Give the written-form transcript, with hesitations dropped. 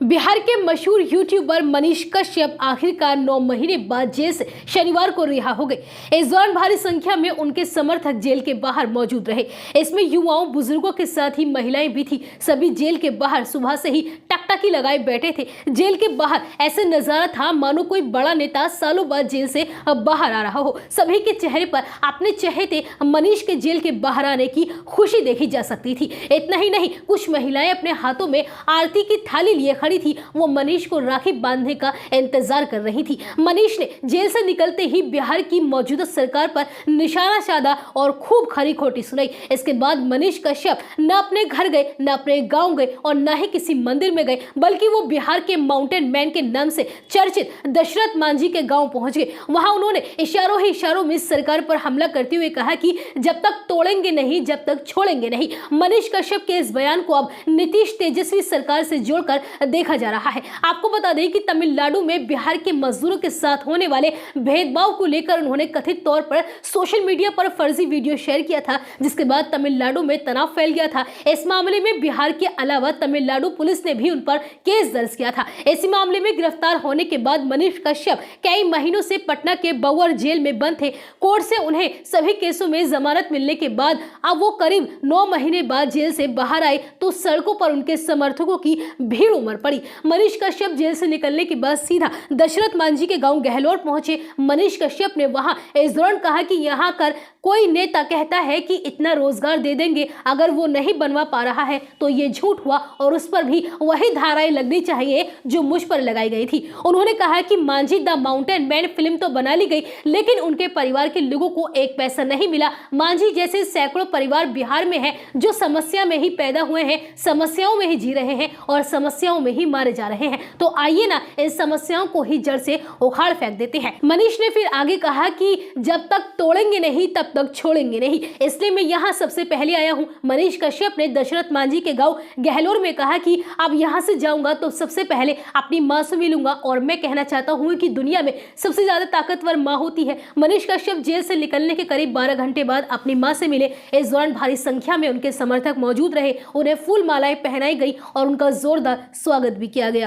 बिहार के मशहूर यूट्यूबर मनीष कश्यप आखिरकार 9 महीने बाद जेल से शनिवार को रिहा हो गए। इस दौरान भारी संख्या में उनके समर्थक जेल के बाहर मौजूद रहे। इसमें युवाओं, बुजुर्गों के साथ ही महिलाएं भी थी। सभी जेल के बाहर सुबह से ही टकटकी लगाए बैठे थे। जेल के बाहर ऐसे नजारा था मानो कोई बड़ा नेता सालों बाद जेल से बाहर आ रहा हो। सभी के चेहरे पर अपने चहेते मनीष के जेल के बाहर आने की खुशी देखी जा सकती थी। इतना ही नहीं, कुछ महिलाएं अपने हाथों में आरती की थाली लिए खड़ी थी। वो मनीष को राखी बांधने का इंतजार कर रही थी। मनीष ने जेल से निकलते ही बिहार की मौजूदा सरकार पर निशाना साधा और खूब खरी खोटी सुनाई। इसके बाद मनीष कश्यप न अपने घर गए, न अपने गांव गए और न ही किसी मंदिर में गए, बल्कि वो बिहार के माउंटेन मैन के नाम से चर्चित दशरथ मांझी के गांव पहुंच गए। वहां उन्होंने इशारों ही इशारों में सरकार पर हमला करते हुए कहा कि जब तक तोड़ेंगे नहीं, जब तक छोड़ेंगे नहीं। मनीष कश्यप के इस बयान को अब नीतीश तेजस्वी सरकार से जोड़कर देखा जा रहा है। आपको बता दें कि तमिलनाडु में बिहार के मजदूरों के साथ होने वाले भेदभाव को लेकर उन्होंने कथित तौर पर सोशल मीडिया पर फर्जी वीडियो शेयर किया था, जिसके बाद तमिलनाडु में तनाव फैल गया था। इस मामले में बिहार के अलावा तमिलनाडु पुलिस ने भी उन पर केस दर्ज किया था। इसी मामले में गिरफ्तार होने के बाद मनीष कश्यप कई महीनों से पटना के बउअर जेल में बंद थे। कोर्ट से उन्हें सभी केसों में जमानत मिलने के बाद अब वो करीब 9 महीने बाद जेल से बाहर आए तो सड़कों पर उनके समर्थकों की भीड़ उमड़ पड़ी। मनीष कश्यप जेल से निकलने के बाद सीधा दशरथ मांझी के गांव गहलोर पहुंचे। मनीष कश्यप ने वहां इस दौरान कहा कि यहां कर कोई नेता कहता है कि इतना रोजगार दे देंगे, अगर वो नहीं बनवा पा रहा है तो ये झूठ हुआ और उस पर भी वही धाराएं लगनी चाहिए जो मुझ पर लगाई गई थी। उन्होंने कहा कि Manjhi the mountain man film तो बना ली गई, लेकिन उनके परिवार के लोगों को एक पैसा नहीं मिला। मांझी जैसे सैकड़ों परिवार बिहार में है जो समस्या में ही पैदा हुए हैं, समस्याओं में ही जी रहे हैं और समस्याओं में ही मारे जा रहे हैं। तो आइए ना इन समस्याओं को ही जड़ से उखाड़ फेंक देते हैं। मनीष ने फिर आगे कहा कि जब तक तोड़ेंगे नहीं तब तक छोड़ेंगे नहीं, इसलिए मैं यहाँ सबसे पहले आया हूँ। मनीष कश्यप ने दशरथ मांझी के गांव गहलोर में कहा कि अब यहाँ से जाऊंगा तो सबसे पहले अपनी माँ से मिलूंगा और मैं कहना चाहता हूँ कि दुनिया में सबसे ज्यादा ताकतवर माँ होती है। मनीष कश्यप जेल से निकलने के करीब 12 घंटे बाद अपनी माँ से मिले। इस दौरान भारी संख्या में उनके समर्थक मौजूद रहे। उन्हें फूल मालाएं पहनाई गई और उनका जोरदार स्वागत भी किया गया।